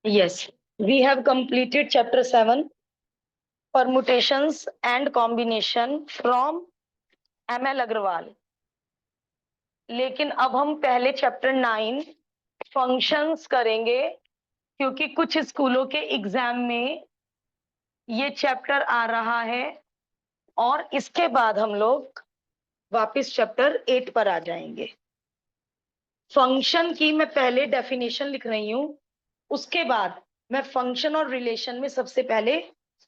Yes, we have completed chapter 7, permutations and combination from ML Agrawal. लेकिन अब हम पहले चैप्टर 9 फंक्शंस करेंगे, क्योंकि कुछ स्कूलों के एग्जाम में ये चैप्टर आ रहा है और इसके बाद हम लोग वापस चैप्टर 8 पर आ जाएंगे। फंक्शन की मैं पहले डेफिनेशन लिख रही हूं, उसके बाद मैं फंक्शन और रिलेशन में सबसे पहले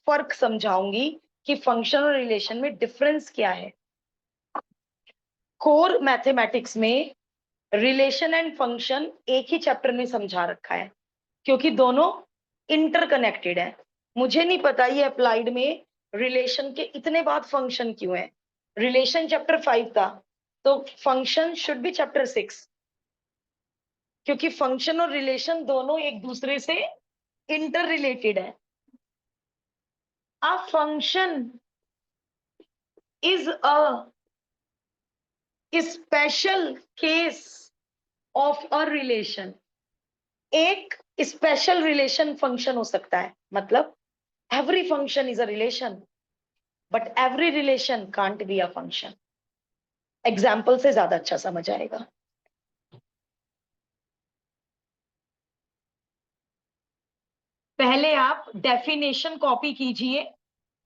फर्क समझाऊंगी कि फंक्शन और रिलेशन में डिफरेंस क्या है। कोर मैथमेटिक्स में रिलेशन एंड फंक्शन एक ही चैप्टर में समझा रखा है, क्योंकि दोनों इंटरकनेक्टेड है। मुझे नहीं पता ये अप्लाइड में रिलेशन के इतने बाद फंक्शन क्यों है। रिलेशन चैप्टर 5 था, तो फंक्शन शुड बी चैप्टर 6, क्योंकि फंक्शन और रिलेशन दोनों एक दूसरे से इंटर रिलेटेड है। A function is a special case of a relation. एक स्पेशल रिलेशन फंक्शन हो सकता है, मतलब every function is a relation, but every relation can't be a function. Example से ज्यादा अच्छा समझ आएगा। पहले आप डेफिनेशन कॉपी कीजिए,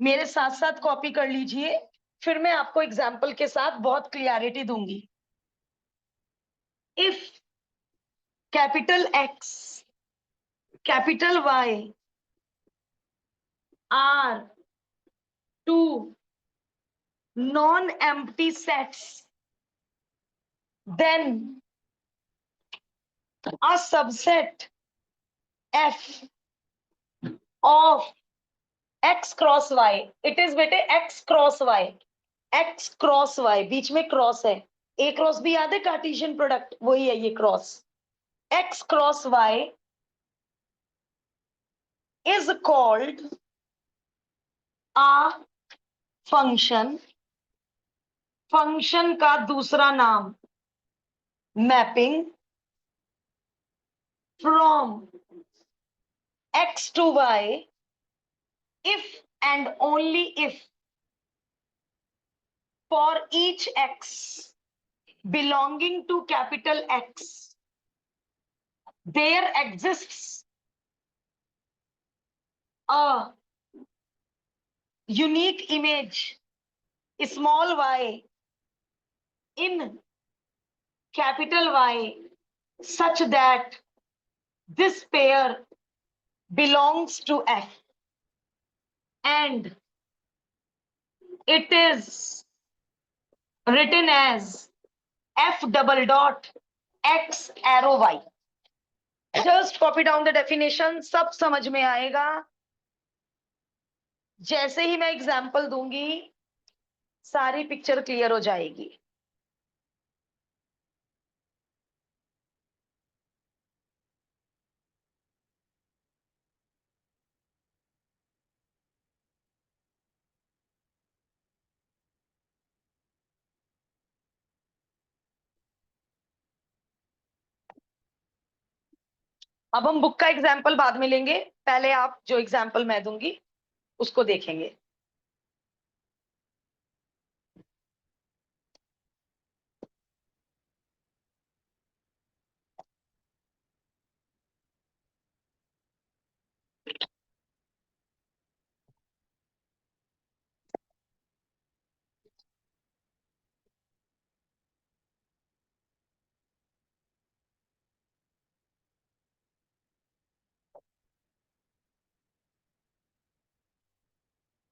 मेरे साथ साथ कॉपी कर लीजिए, फिर मैं आपको एग्जाम्पल के साथ बहुत क्लियरिटी दूंगी। If capital X capital Y are two non empty sets, then a subset f of x cross y, it is बेटे x cross y, x cross y बीच में क्रॉस है, a क्रॉस भी याद है कार्टेशियन प्रोडक्ट, वही है ये cross. x cross y is called a function. Function का दूसरा नाम mapping from x to y if and only if for each x belonging to capital X there exists a unique image small y in capital Y such that this pair belongs to F and it is written as F double dot X arrow Y. Just copy down the definition, सब समझ में आएगा। जैसे ही मैं example दूंगी सारी picture clear हो जाएगी। अब हम बुक का एग्जाम्पल बाद में लेंगे, पहले आप जो एग्जाम्पल मैं दूंगी उसको देखेंगे।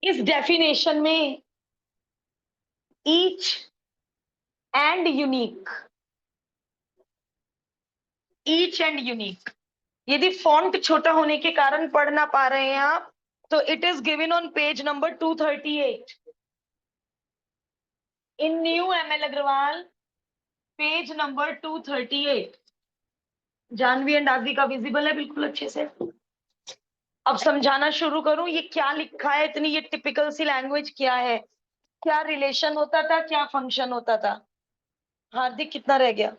इस डेफिनेशन में each and unique, each and unique, यदि फॉन्ट छोटा होने के कारण पढ़ ना पा रहे हैं आप, तो it is given on page number 238 in new ML Aggarwal, page number 238। Janvi and Aadi का विजिबल है बिल्कुल अच्छे से। अब समझाना शुरू करूं, ये क्या लिखा है, इतनी ये टिपिकल सी लैंग्वेज क्या है, क्या रिलेशन होता था, क्या फंक्शन होता था। हार्दिक कितना रह गया?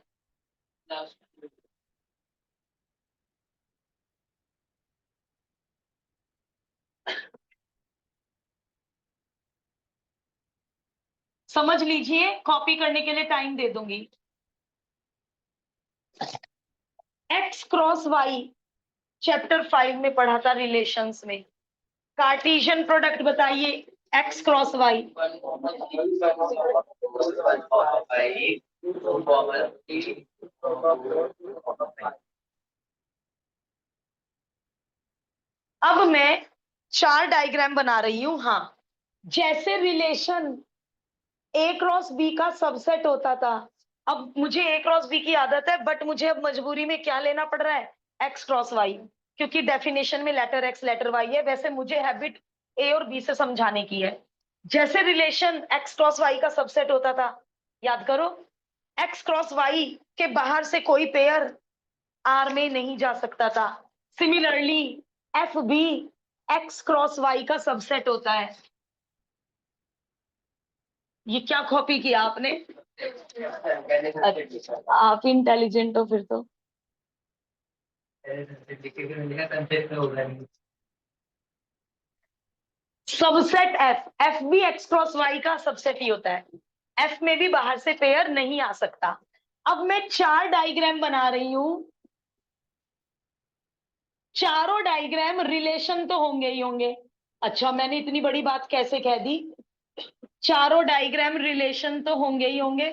समझ लीजिए, कॉपी करने के लिए टाइम दे दूंगी। एक्स क्रॉस वाई चैप्टर 5 में पढ़ा था रिलेशंस में। कार्टेशियन प्रोडक्ट बताइए, एक्स क्रॉस वाई। अब मैं 4 डायग्राम बना रही हूं। हाँ, जैसे रिलेशन ए क्रॉस बी का सबसेट होता था, अब मुझे ए क्रॉस बी की आदत है, बट मुझे अब मजबूरी में क्या लेना पड़ रहा है, एक्स क्रॉस वाई, क्योंकि डेफिनेशन में लेटर एक्स लेटर वाई है। वैसे मुझे हैबिट ए और बी से समझाने की है। जैसे रिलेशन एक्स क्रॉस वाई का सबसेट होता था, याद करो, एक्स क्रॉस वाई के बाहर से कोई पेयर आर में नहीं जा सकता था। Similarly F B X cross Y का सबसेट होता है। ये क्या कॉपी किया आपने? आप इंटेलिजेंट हो फिर तो। सबसेट एफ, एफ भी एक्स क्रॉस वाई का सबसेट ही होता है। एफ में भी बाहर से पेयर नहीं आ सकता। अब मैं 4 डायग्राम बना रही हूं। चारों डायग्राम रिलेशन तो होंगे ही होंगे। अच्छा, मैंने इतनी बड़ी बात कैसे कह दी? चारों डायग्राम रिलेशन तो होंगे ही होंगे,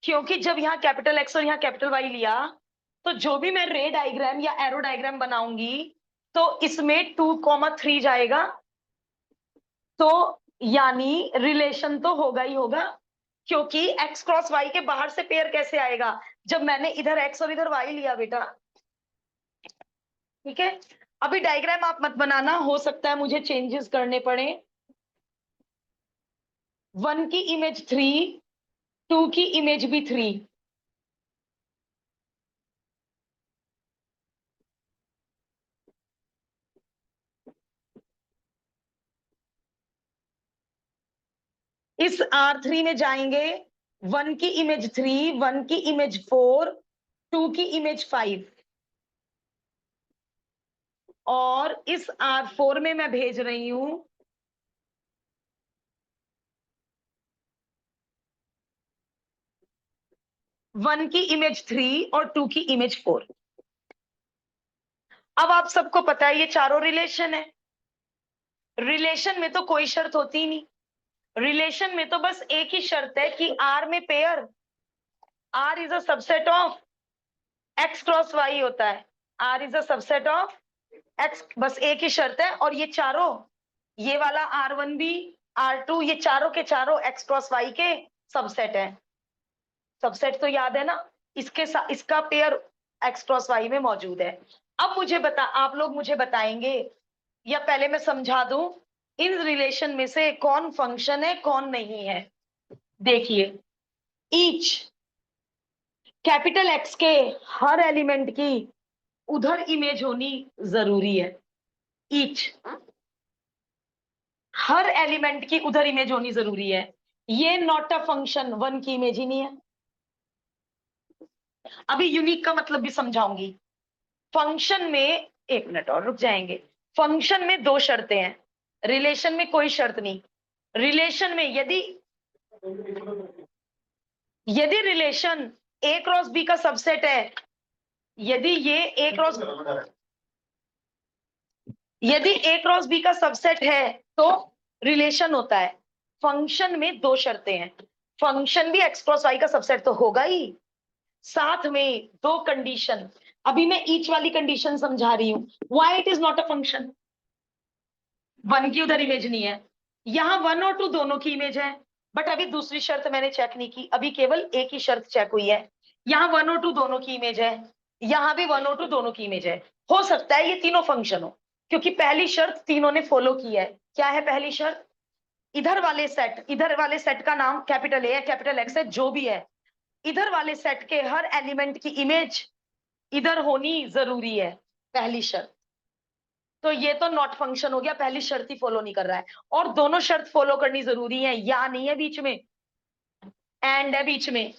क्योंकि जब यहाँ कैपिटल एक्स और यहाँ कैपिटल वाई लिया, तो जो भी मैं रे डायग्राम या एरो डायग्राम बनाऊंगी, तो इसमें 2,3 जाएगा, तो यानी रिलेशन तो होगा ही होगा। क्योंकि एक्स क्रॉस वाई के बाहर से पेयर कैसे आएगा, जब मैंने इधर एक्स और इधर वाई लिया बेटा। ठीक है, अभी डायग्राम आप मत बनाना, हो सकता है मुझे चेंजेस करने पड़े। 1 की इमेज 3, 2 की इमेज भी 3। इस R3 में जाएंगे 1 की इमेज 3, 1 की इमेज 4, 2 की इमेज 5, और इस R4 में मैं भेज रही हूं 1 की इमेज 3 और 2 की इमेज 4। अब आप सबको पता है ये चारों रिलेशन है। रिलेशन में तो कोई शर्त होती ही नहीं। रिलेशन में तो बस एक ही शर्त है कि आर में pair, R is a subset of X cross Y होता है। R is a subset of X, बस एक ही शर्त है। और ये चारों, ये वाला R1 भी, R2, ये चारों के चारों एक्स क्रॉस वाई के सबसेट है। सबसेट तो याद है ना, इसके साथ इसका पेयर एक्स क्रॉस वाई में मौजूद है। अब मुझे बता, आप लोग मुझे बताएंगे, या पहले मैं समझा दूं, इन रिलेशन में से कौन फंक्शन है कौन नहीं है। देखिए, ईच कैपिटल एक्स के हर एलिमेंट की उधर इमेज होनी जरूरी है। ईच हर एलिमेंट की उधर इमेज होनी जरूरी है। ये नॉट अ फंक्शन, 1 की इमेज ही नहीं है। अभी यूनिक का मतलब भी समझाऊंगी। फंक्शन में, एक मिनट और रुक जाएंगे, फंक्शन में 2 शर्तें हैं, रिलेशन में कोई शर्त नहीं। रिलेशन में यदि यदि रिलेशन ए क्रॉस बी का सबसेट है, यदि ये ए क्रॉस यदि ए क्रॉस बी का सबसेट है, तो रिलेशन होता है। फंक्शन में 2 शर्तें हैं। फंक्शन भी एक्स क्रॉस वाई का सबसेट तो होगा ही, साथ में 2 कंडीशन। अभी मैं ईच वाली कंडीशन समझा रही हूं। Why it is not a function? 1 की उधर इमेज नहीं है, यहां 1 और 2 दोनों की इमेज है। बट अभी दूसरी शर्त मैंने चेक नहीं की, अभी केवल एक ही शर्त चेक हुई है। यहाँ 1 और 2 दोनों की इमेज है, यहाँ भी 1 और 2 दोनों की इमेज है। हो सकता है ये तीनों फंक्शन हो, क्योंकि पहली शर्त तीनों ने फॉलो की है। क्या है पहली शर्त? इधर वाले सेट का नाम कैपिटल ए है, कैपिटल एक्स है, जो भी है, इधर वाले सेट के हर एलिमेंट की इमेज इधर होनी जरूरी है, पहली शर्त। तो ये तो नॉट फंक्शन हो गया, पहली शर्त ही फॉलो नहीं कर रहा है। और दोनों शर्त फॉलो करनी जरूरी है, या नहीं है बीच में, एंड है बीच में।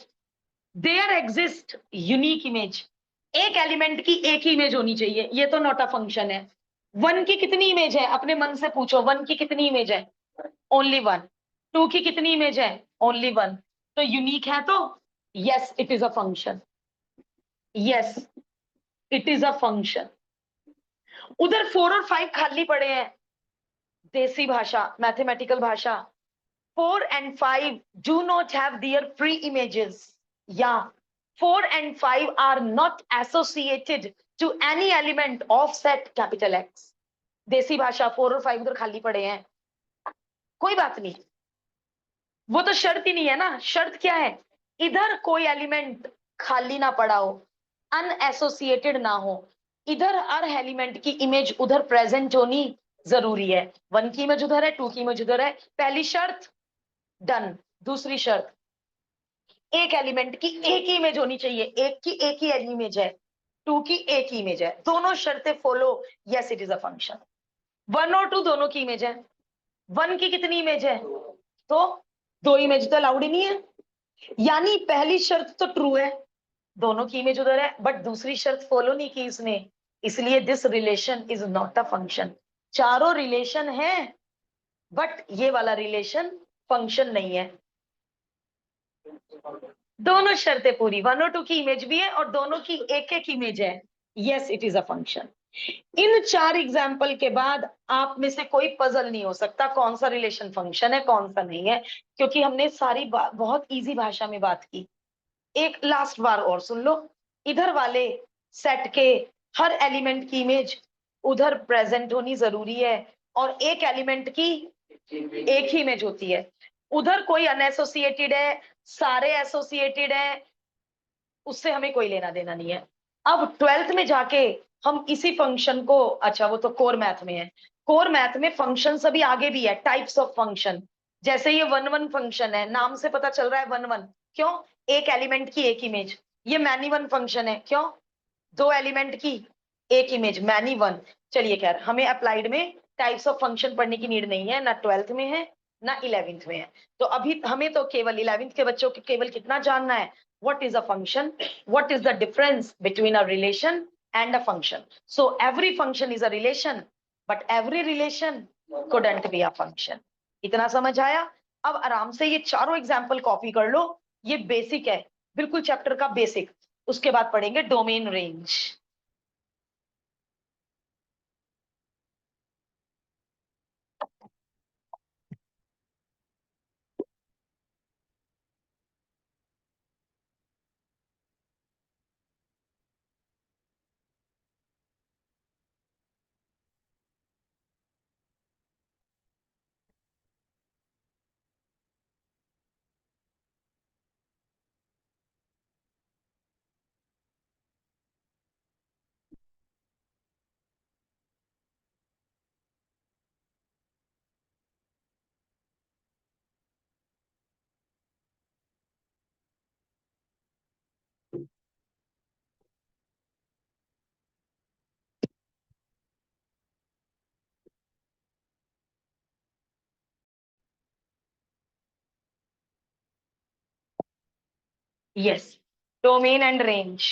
देयर एग्जिस्ट यूनिक इमेज, एक एलिमेंट की एक ही इमेज होनी चाहिए, ये तो नॉट अ फंक्शन है। 1 की कितनी इमेज है, अपने मन से पूछो, 1 की कितनी इमेज है? ओनली 1। टू की कितनी इमेज है? Only one. तो यूनिक है तो yes it is a function, yes it is a function. उधर 4 और 5 खाली पड़े हैं, देसी भाषा, मैथमेटिकल भाषा। 4 and 5 do not have their free images. Yeah, 4 and 5 are not associated to any element of set capital X. देसी भाषा 4 और 5 उधर खाली पड़े हैं, कोई बात नहीं, वो तो शर्त ही नहीं है ना। शर्त क्या है? इधर कोई एलिमेंट खाली ना पड़ा हो, अनएसोसिएटेड ना हो, इधर हर एलिमेंट की इमेज उधर प्रेजेंट होनी जरूरी है। 1 की इमेज उधर है, 2 की इमेज उधर है, पहली शर्त डन। दूसरी शर्त, एक एलिमेंट की एक ही इमेज होनी चाहिए, एक की एक ही इमेज है, 2 की एक ही इमेज है, दोनों शर्तें follow, yes it is a function. 1 और 2 दोनों की इमेज है, 1 की कितनी इमेज है? तो 2 इमेज तो अलाउड ही नहीं है, यानी पहली शर्त तो ट्रू है, दोनों की इमेज उधर है, बट दूसरी शर्त फॉलो नहीं की इसने, इसलिए this relation is not a function. चारों रिलेशन है बट ये वाला रिलेशन फंक्शन नहीं है। दोनों शर्तें पूरी, 1 और 2 की इमेज भी है और दोनों की एक एक इमेज है, yes it is a function. In 4 example के बाद आप में से कोई पजल नहीं हो सकता कौन सा रिलेशन फंक्शन है कौन सा नहीं है, क्योंकि हमने सारी बहुत इजी भाषा में बात की। एक लास्ट बार और सुन लो, इधर वाले सेट के हर एलिमेंट की इमेज उधर प्रेजेंट होनी जरूरी है, और एक एलिमेंट की एक ही इमेज होती है। उधर कोई अनएसोसिएटेड है, सारे एसोसिएटेड है, उससे हमें कोई लेना देना नहीं है। अब 12th में जाके हम इसी फंक्शन को, अच्छा वो तो कोर मैथ में है, कोर मैथ में फंक्शन अभी आगे भी है, टाइप्स ऑफ फंक्शन। जैसे ये 1 1 फंक्शन है, नाम से पता चल रहा है 1 1, क्यों? एक एलिमेंट की एक इमेज। ये मैनी वन फंक्शन है, क्यों? 2 एलिमेंट की एक इमेज, मैनी वन। चलिए खैर, हमें अप्लाइड में टाइप्स ऑफ फंक्शन पढ़ने की नीड नहीं है, ना 12th में है ना 11th में है। तो अभी हमें तो केवल 11th के बच्चों को केवल कितना जानना है, what is a function, what is the difference between a relation and a function. So every function is a relation but every relation couldn't be a function. इतना समझ आया? अब आराम से ये चारों एग्जाम्पल कॉपी कर लो, ये बेसिक है, बिल्कुल चैप्टर का बेसिक। उसके बाद पढ़ेंगे domain range. Yes, domain and range.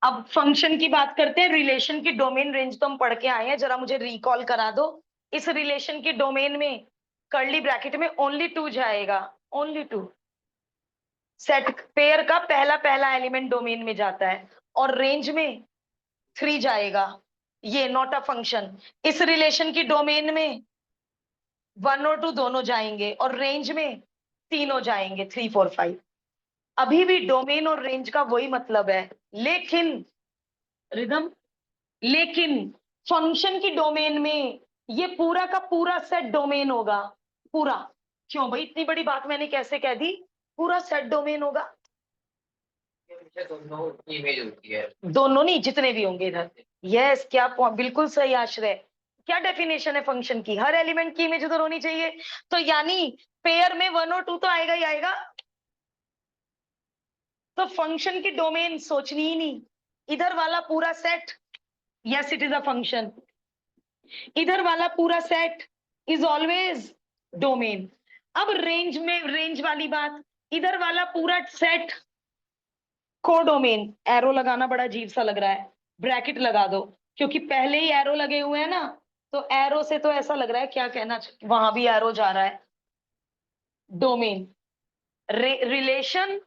अब फंक्शन की बात करते हैं, रिलेशन की डोमेन रेंज तो हम पढ़ के आए हैं, जरा मुझे रिकॉल करा दो। इस रिलेशन की डोमेन में कर्ली ब्रैकेट में ओनली 2 जाएगा, ओनली 2। सेट पेयर का पहला पहला एलिमेंट डोमेन में जाता है, और रेंज में 3 जाएगा, ये नॉट अ फंक्शन। इस रिलेशन की डोमेन में 1 और 2 दोनों जाएंगे, और रेंज में तीनों जाएंगे, 3 4 5। अभी भी डोमेन और रेंज का वही मतलब है, लेकिन रिदम, लेकिन फंक्शन की डोमेन में ये पूरा का पूरा सेट डोमेन होगा, पूरा। क्यों भाई, इतनी बड़ी बात मैंने कैसे कह दी? पूरा सेट डोमेन होगा, दोनों की इमेज होती है, दोनों नहीं, जितने भी होंगे इधर। यस, क्या बिल्कुल सही आश्रय। क्या डेफिनेशन है फंक्शन की? हर एलिमेंट की इमेज उधर होनी चाहिए, तो यानी पेयर में 1 और 2 तो आएगा ही आएगा। तो फंक्शन की डोमेन सोचनी ही नहीं, इधर वाला पूरा set, yes it is a function. इधर वाला पूरा सेट इज ऑलवेज डोमेन। अब रेंज में, रेंज वाली बात, इधर वाला पूरा सेट कोडोमेन। एरो लगाना बड़ा अजीब सा लग रहा है, ब्रैकेट लगा दो, क्योंकि पहले ही एरो लगे हुए हैं ना, तो एरो से तो ऐसा लग रहा है क्या कहना, वहां भी एरो जा रहा है। डोमेन, रिलेशन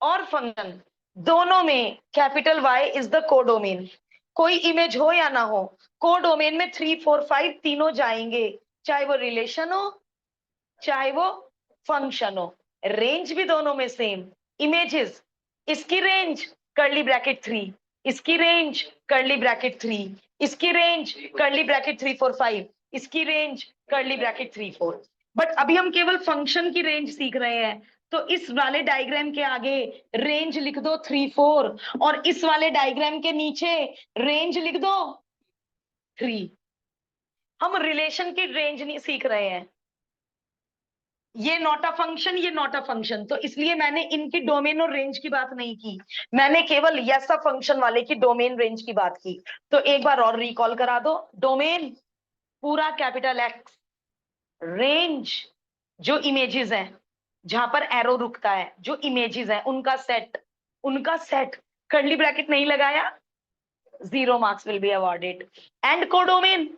और फंक्शन दोनों में capital Y is the codomain. कोई इमेज हो या ना हो, कोडोमेन में 3, 4, 5 तीनों जाएंगे, चाहे वो रिलेशन हो चाहे वो फंक्शन हो। रेंज भी दोनों में सेम। इमेजेस, इसकी रेंज कर्ली ब्रैकेट 3, इसकी रेंज कर्ली ब्रैकेट 3, इसकी रेंज कर्ली ब्रैकेट 3, 4, 5, इसकी रेंज कर्ली ब्रैकेट 3, 4। बट अभी हम केवल फंक्शन की रेंज सीख रहे हैं, तो इस वाले डायग्राम के आगे रेंज लिख दो 3, 4, और इस वाले डायग्राम के नीचे रेंज लिख दो 3। हम रिलेशन की रेंज नहीं सीख रहे हैं, ये नॉट अ फंक्शन, ये नॉट अ फंक्शन, तो इसलिए मैंने इनकी डोमेन और रेंज की बात नहीं की, मैंने केवल यस अ फंक्शन वाले की डोमेन रेंज की बात की। तो एक बार और रिकॉल करा दो, डोमेन पूरा कैपिटल एक्स, रेंज जो इमेजेस हैं जहां पर एरो रुकता है, जो इमेजेस हैं उनका सेट, उनका सेट, कर्ली ब्रैकेट नहीं लगाया, 0 marks will be awarded. And codomain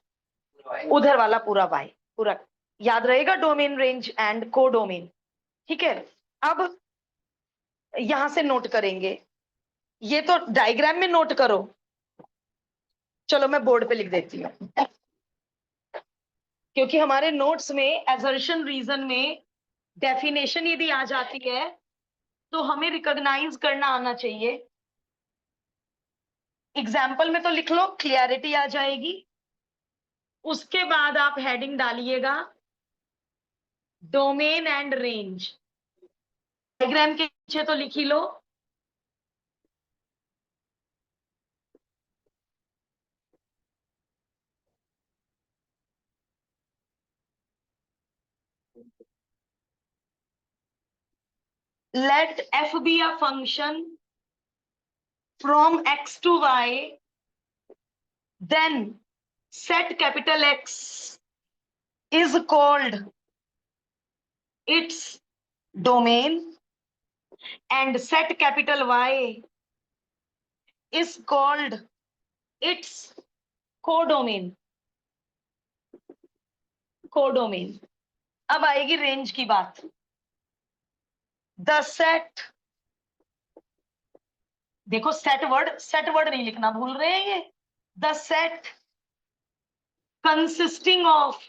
उधर वाला पूरा वाई, पूरा याद रहेगा, डोमेन रेंज एंड कोडोमेन। ठीक है, अब यहां से नोट करेंगे, ये तो डायग्राम में नोट करो, चलो मैं बोर्ड पे लिख देती हूँ, क्योंकि हमारे नोट्स में एजर्शन रीजन में डेफिनेशन यदि आ जाती है तो हमें रिकॉग्नाइज करना आना चाहिए। एग्जाम्पल में तो लिख लो, क्लियरिटी आ जाएगी। उसके बाद आप हेडिंग डालिएगा डोमेन एंड रेंज, डायग्राम के नीचे तो लिख ही लो। Let F be a function from X to Y, then set capital X is called its domain and set capital Y is called its codomain, codomain। अब आएगी range की बात। द सेट, देखो सेट वर्ड नहीं लिखना भूल रहे हैं ये। The set consisting of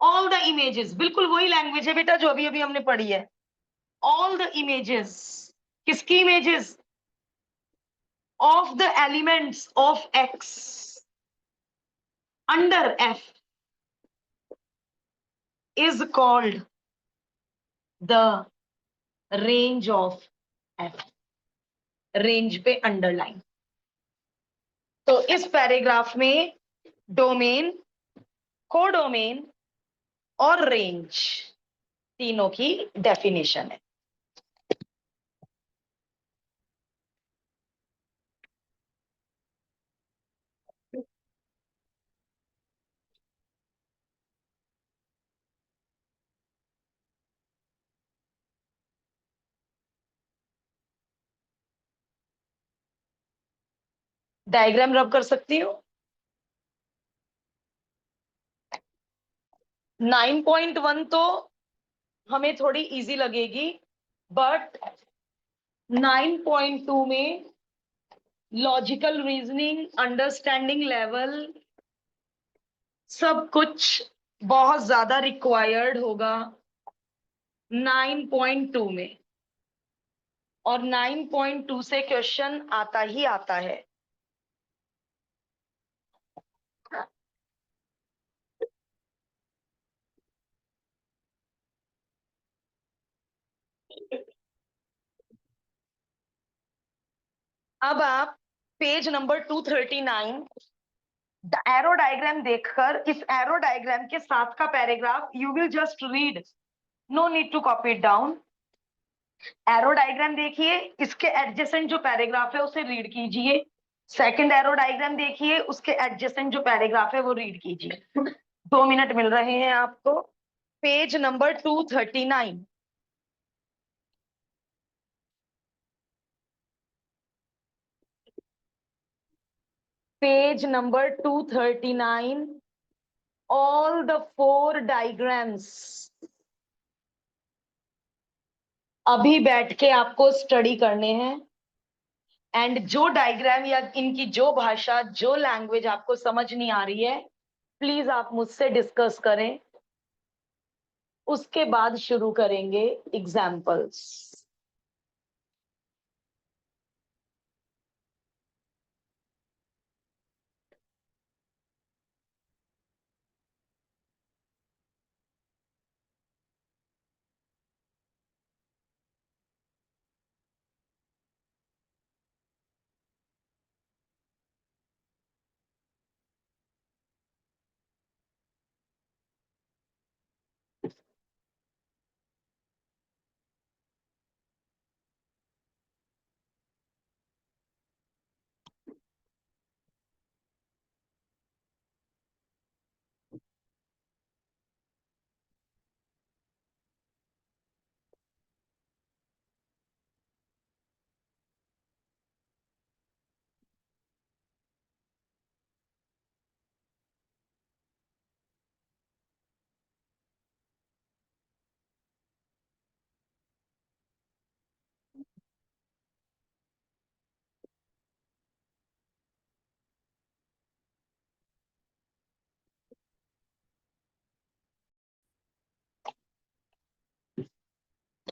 all the images, बिल्कुल वही लैंग्वेज है बेटा जो अभी अभी हमने पढ़ी है। ऑल द इमेजेस, किसकी images? Of the elements of x under F is called the range of f। Range पे अंडरलाइन। तो इस पैराग्राफ में डोमेन, कोडोमेन और रेंज तीनों की डेफिनेशन है। डायग्राम रब कर सकती हूँ। 9.1 तो हमें थोड़ी इजी लगेगी, बट 9.2 में लॉजिकल रीजनिंग, अंडरस्टैंडिंग लेवल, सब कुछ बहुत ज्यादा रिक्वायर्ड होगा 9.2 में, और 9.2 से क्वेश्चन आता ही आता है। अब आप पेज नंबर 239 एरो डायग्राम देखकर, इस एरो डायग्राम के साथ का paragraph you will just read, no need to copy it down. Arrow diagram देखिए, इसके एडजेसेंट जो पैराग्राफ है उसे रीड कीजिए। सेकंड एरो डायग्राम देखिए, उसके एडजेसेंट जो पैराग्राफ है वो रीड कीजिए। 2 मिनट मिल रहे हैं आपको। Page number 239, page number 239, all the 4 diagrams अभी बैठ के आपको स्टडी करने हैं, एंड जो डायग्राम या इनकी जो भाषा, जो लैंग्वेज आपको समझ नहीं आ रही है, प्लीज आप मुझसे डिस्कस करें, उसके बाद शुरू करेंगे एग्जाम्पल्स।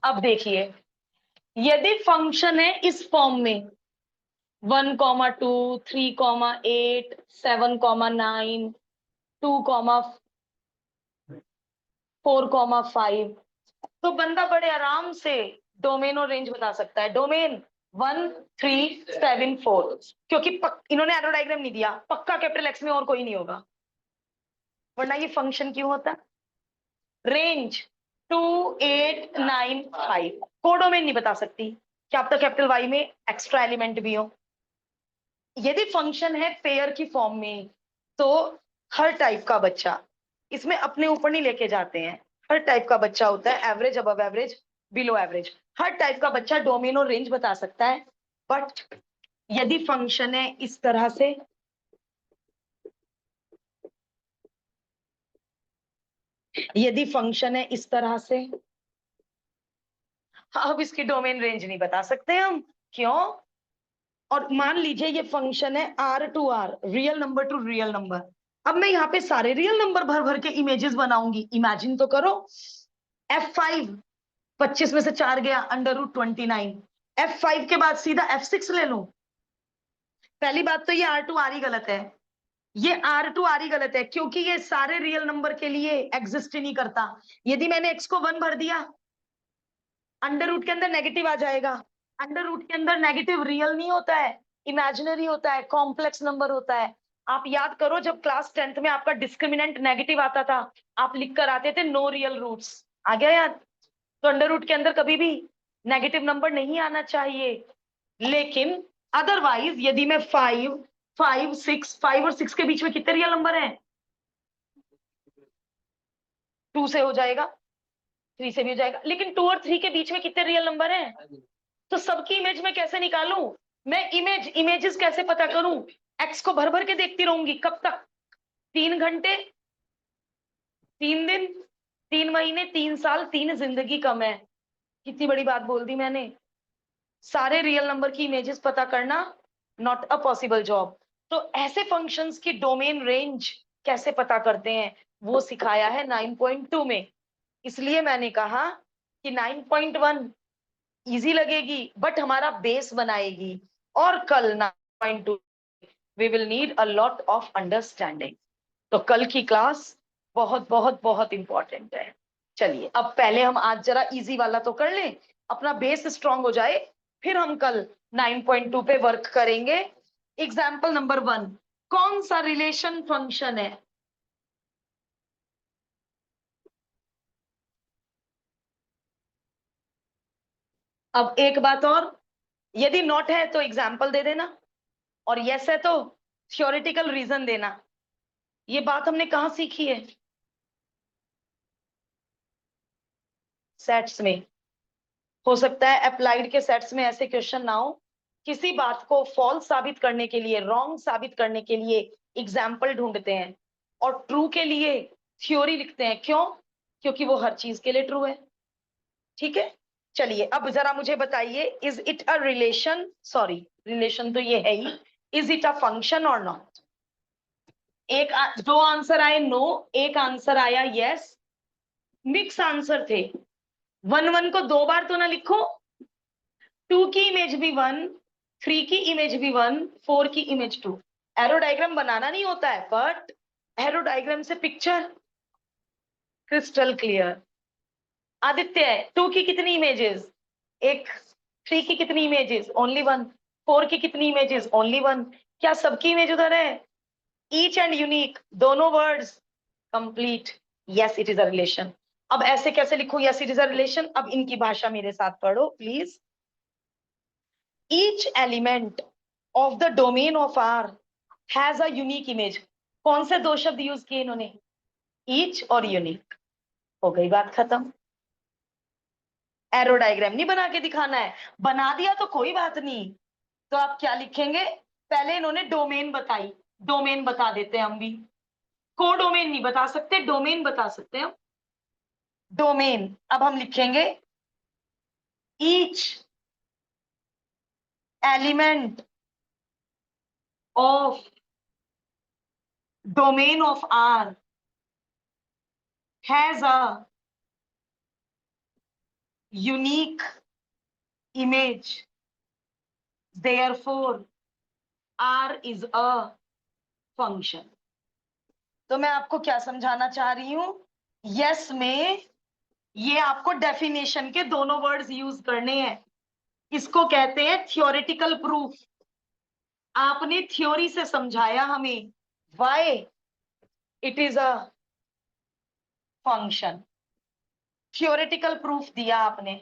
अब देखिए, यदि फंक्शन है इस फॉर्म में 1,2, 3,8, 7,9, 2,4,5, तो बंदा बड़े आराम से डोमेन और रेंज बता सकता है। डोमेन 1,3,7,4, क्योंकि इन्होंने एरो डायग्राम नहीं दिया, पक्का कैपिटल एक्स में और कोई नहीं होगा, वरना ये फंक्शन क्यों होता। रेंज 2,8,9,5, कोडोमेन नहीं बता सकती, क्या आप तो कैपिटल वाई में एक्स्ट्रा एलिमेंट भी हो। यदि फंक्शन है पेयर की फॉर्म में, तो हर टाइप का बच्चा, इसमें अपने ऊपर नहीं लेके जाते हैं, हर टाइप का बच्चा होता है, average, above average, below average, हर टाइप का बच्चा डोमेन और रेंज बता सकता है। बट यदि फंक्शन है इस तरह से, यदि फंक्शन है इस तरह से, अब इसकी डोमेन रेंज नहीं बता सकते हम। क्यों? और मान लीजिए ये फंक्शन है R to R, real number to real number. अब मैं यहाँ पे सारे रियल नंबर भर भर के इमेजेस बनाऊंगी, इमेजिन तो करो। F5, 25 में से 4 गया, √29। F5 के बाद सीधा F6 ले लूं। पहली बात तो ये R2R ही गलत है, ये R2R ही गलत है, क्योंकि ये सारे रियल नंबर के लिए एग्जिस्ट ही नहीं करता। यदि मैंने x को 1 भर दिया, अंडर रूट के अंदर नेगेटिव आ जाएगा। अंडर रूट के अंदर नेगेटिव रियल नहीं होता है, इमेजिनरी होता है, कॉम्प्लेक्स नंबर होता है। आप याद करो, जब क्लास 10th में आपका डिस्क्रिमिनेंट नेगेटिव आता था, आप लिख कर आते थे नो रियल रूट्स। आ गया याद? तो अंडर रूट के अंदर कभी भी नेगेटिव नंबर नहीं आना चाहिए। लेकिन अदरवाइज यदि मैं 5 और 6 के बीच में कितने रियल नंबर हैं? 2 से हो जाएगा, 3 से भी हो जाएगा, लेकिन 2 और 3 के बीच में कितने रियल नंबर हैं? तो सबकी इमेज में कैसे निकालूं? मैं इमेजेस कैसे पता करूं? एक्स को भर भर के देखती रहूंगी, कब तक? 3 घंटे, 3 दिन, 3 महीने, 3 साल, 3 जिंदगी कम है। कितनी बड़ी बात बोल दी मैंने। सारे रियल नंबर की इमेजेस पता करना नॉट अ पॉसिबल जॉब। तो ऐसे फंक्शंस की डोमेन रेंज कैसे पता करते हैं, वो सिखाया है 9.2 में। इसलिए मैंने कहा कि 9.1 इजी लगेगी, बट हमारा बेस बनाएगी, और कल 9.2 we will need a lot of understanding. तो कल की क्लास बहुत बहुत बहुत इंपॉर्टेंट है। चलिए, अब पहले हम आज जरा इजी वाला तो कर लें, अपना बेस स्ट्रांग हो जाए, फिर हम कल 9.2 पे वर्क करेंगे। एग्जाम्पल नंबर 1, कौन सा रिलेशन फंक्शन है? अब एक बात और, यदि नॉट है तो एग्जाम्पल दे देना, और यस है तो थ्योरेटिकल रीजन देना। ये बात हमने कहाँ सीखी है? सेट्स में। हो सकता है अप्लाइड के सेट्स में ऐसे क्वेश्चन ना हो, किसी बात को फॉल्स साबित करने के लिए, रॉन्ग साबित करने के लिए एग्जाम्पल ढूंढते हैं, और ट्रू के लिए थ्योरी लिखते हैं। क्यों? क्योंकि वो हर चीज के लिए ट्रू है। ठीक है, चलिए अब जरा मुझे बताइए, is it a relation, sorry relation तो ये है ही, इज इट अ फंक्शन और नॉट? दो आंसर आए नो, एक आंसर आया यस, मिक्स आंसर थे। वन वन को दो बार तो ना लिखो, टू की इमेज भी वन, थ्री की इमेज भी वन, फोर की इमेज टू। एरो डायग्राम बनाना नहीं होता है, बट एरो डायग्राम से picture crystal clear. Aditya, two की कितनी इमेजेस? एक। थ्री की कितनी इमेजेस? Only one. फोर की कितनी इमेजेस? Only one. क्या सबकी इमेज उधर है? ईच एंड यूनिक, दोनों words complete. Yes it is a relation. अब ऐसे कैसे लिखो yes it is a relation? अब इनकी भाषा मेरे साथ पढ़ो please. Each element of the domain of R has a unique image. कौन से दो शब्द यूज किए इन्होंने? ईच और यूनिक। हो गई बात खत्म। एरो डायग्राम नहीं बना के दिखाना है, बना दिया तो कोई बात नहीं। तो आप क्या लिखेंगे? पहले इन्होंने डोमेन बताई, डोमेन बता देते हैं हम भी। को डोमेन नहीं बता सकते, डोमेन बता सकते हैं हम। डोमेन अब हम लिखेंगे each element of domain of R has a unique image, therefore R is a function। तो मैं आपको क्या समझाना चाह रही हूं? यस में ये आपको डेफिनेशन के दोनों वर्ड्स यूज करने हैं। इसको कहते हैं थियोरेटिकल प्रूफ। आपने थ्योरी से समझाया हमें why it is a function. Theoretical proof दिया आपने।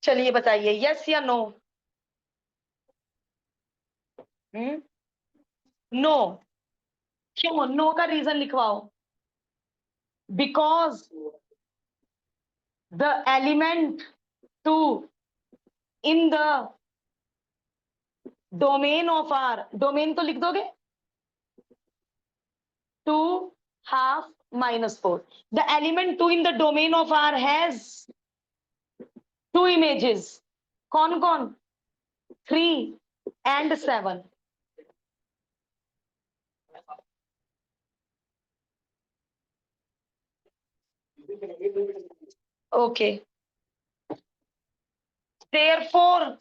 चलिए बताइए यस या नो? नो। क्यों नो का रीजन लिखवाओ? Because the element two in the domain of R, domain तो लिख दोगे, two half minus four. The element two in the domain of R has two images. कौन कौन? Three and seven. Okay, therefore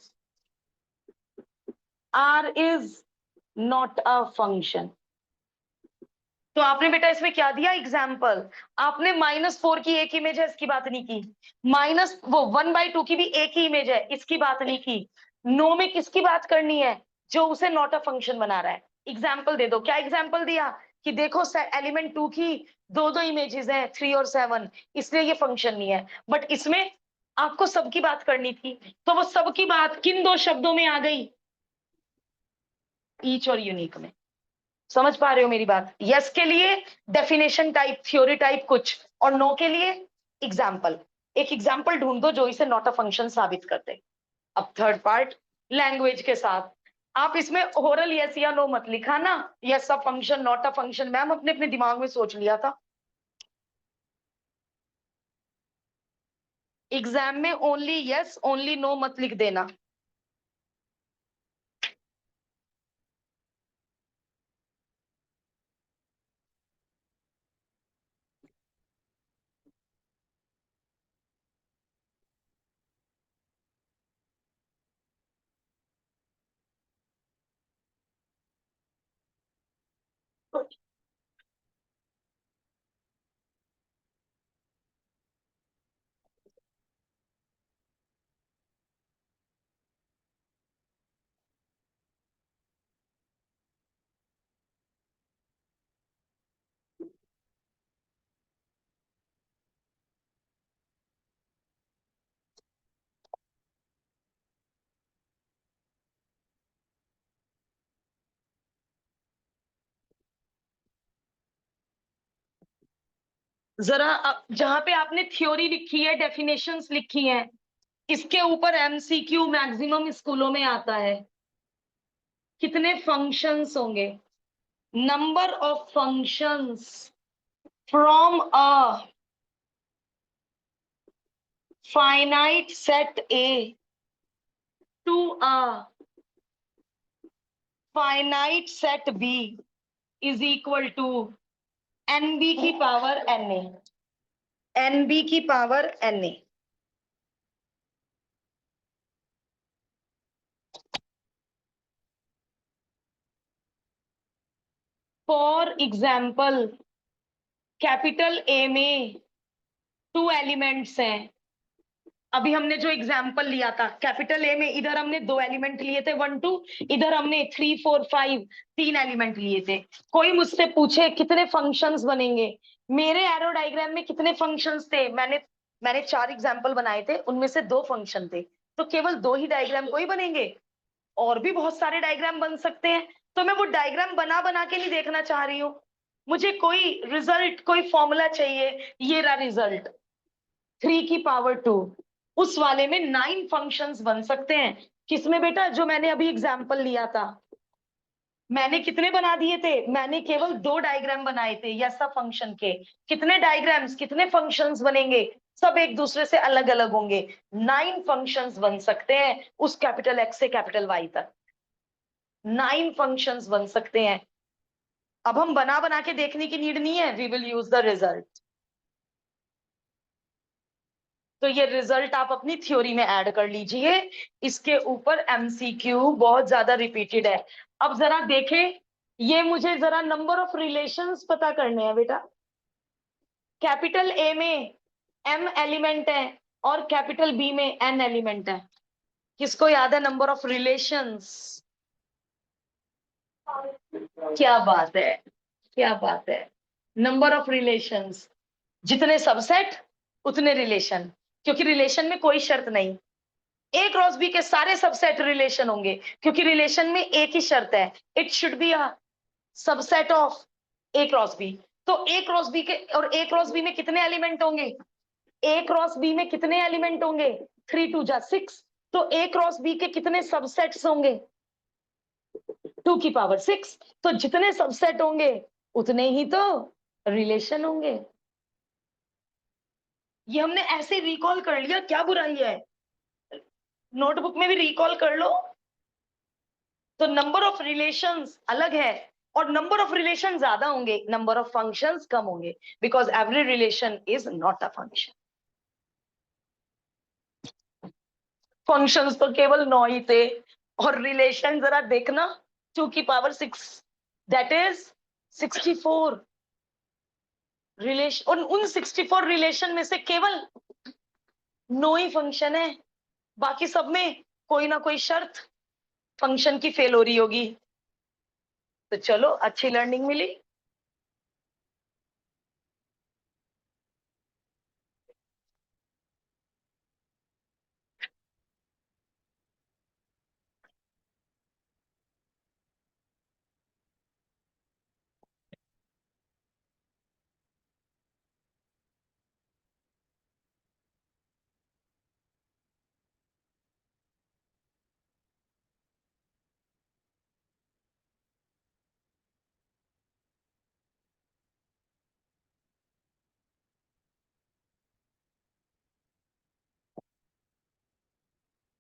R is not a function। तो आपने बेटा इसमें क्या दिया एग्जाम्पल? आपने माइनस फोर की एक इमेज है, इसकी बात नहीं की। माइनस वो वन बाई टू की भी एक ही इमेज है, इसकी बात नहीं की। नो में किसकी बात करनी है? जो उसे नॉट अ फंक्शन बना रहा है। एग्जाम्पल दे दो। क्या एग्जाम्पल दिया? कि देखो एलिमेंट टू की दो दो इमेजेस हैं, थ्री और सेवन, इसलिए ये फंक्शन नहीं है। बट इसमें आपको सबकी बात करनी थी, तो वो सबकी बात किन दो शब्दों में आ गई? ईच और यूनिक में। समझ पा रहे हो मेरी बात? यस के लिए डेफिनेशन टाइप, थ्योरी टाइप कुछ, और नो के लिए एग्जाम्पल। एक एग्जाम्पल ढूंढ दो जो इसे नॉट अ फंक्शन साबित कर दे। अब थर्ड पार्ट लैंग्वेज के साथ। आप इसमें ओरल यस या नो मत लिखा ना। Yes a function, not a function, ma'am अपने अपने दिमाग में सोच लिया था। एग्जाम में ओनली यस ओनली नो मत लिख देना। जरा जहां पे आपने थ्योरी लिखी है, डेफिनेशंस लिखी हैं, इसके ऊपर एमसीक्यू मैक्सिमम स्कूलों में आता है। कितने फंक्शंस होंगे, number of functions from a finite set A to a finite set B is equal to N B की power N A, N B की power N A. For example capital A में 2 elements हैं। अभी हमने जो example लिया था capital A में, इधर हमने 2 एलिमेंट लिए थे 1 2, इधर हमने 3 4 5 3 एलिमेंट लिए थे। कोई मुझसे पूछे कितने फंक्शंस बनेंगे, मेरे एरो डायग्राम में कितने फंक्शंस थे, मैंने 4 एग्जाम्पल बनाए थे, उनमें से 2 फंक्शन थे, तो केवल 2 ही डायग्राम कोई बनेंगे, और भी बहुत सारे डायग्राम बन सकते हैं। तो मैं वो डायग्राम बना बना के नहीं देखना चाह रही हूँ, मुझे कोई रिजल्ट, कोई फॉर्मूला चाहिए। ये रहा रिजल्ट, 3 की पावर 2, उस वाले में 9 फंक्शंस बन सकते हैं। किसमें बेटा, जो मैंने अभी एग्जाम्पल लिया था, मैंने कितने बना दिए थे, मैंने केवल 2 डायग्राम बनाए थे यसा फंक्शन के। कितने डायग्राम्स, कितने फंक्शंस बनेंगे, सब एक दूसरे से अलग अलग होंगे। 9 फंक्शंस बन सकते हैं उस कैपिटल एक्स से कैपिटल वाई तक, 9 फंक्शंस बन सकते हैं। अब हम बना बना के देखने की नीड नहीं है, we will use the result. तो ये रिजल्ट आप अपनी थ्योरी में ऐड कर लीजिए, इसके ऊपर एमसीक्यू बहुत ज्यादा रिपीटेड है। अब जरा देखें, ये मुझे जरा नंबर ऑफ रिलेशंस पता करने हैं बेटा। कैपिटल ए में m एलिमेंट है और कैपिटल बी में n एलिमेंट है। किसको याद है नंबर ऑफ रिलेशंस? क्या बात है, क्या बात है। नंबर ऑफ रिलेशंस, जितने सबसेट उतने रिलेशन, क्योंकि रिलेशन में कोई शर्त नहीं, ए क्रॉस बी के सारे सबसेट रिलेशन होंगे, क्योंकि रिलेशन में एक ही शर्त है, it should be a subset of A cross B. तो ए क्रॉस बी के और ए क्रॉस बी में कितने एलिमेंट होंगे, ए क्रॉस बी में कितने एलिमेंट होंगे, 3 2 जा 6। तो ए क्रॉस बी के कितने सबसेट्स होंगे, 2 की पावर 6। तो जितने सबसेट होंगे उतने ही तो रिलेशन होंगे। ये हमने ऐसे रिकॉल कर लिया, क्या बुराई है, नोटबुक में भी रिकॉल कर लो। तो नंबर ऑफ रिलेशंस अलग है, और नंबर ऑफ रिलेशन ज्यादा होंगे, नंबर ऑफ फंक्शंस कम होंगे, because every relation is not a function. Functions तो केवल 9 ही थे, और रिलेशन जरा देखना, 2 की पावर 6 दैट इज 64 रिलेशन, और उन 64 रिलेशन में से केवल 9 ही फंक्शन है, बाकी सब में कोई ना कोई शर्त फंक्शन की फेल हो रही होगी। तो चलो, अच्छी लर्निंग मिली।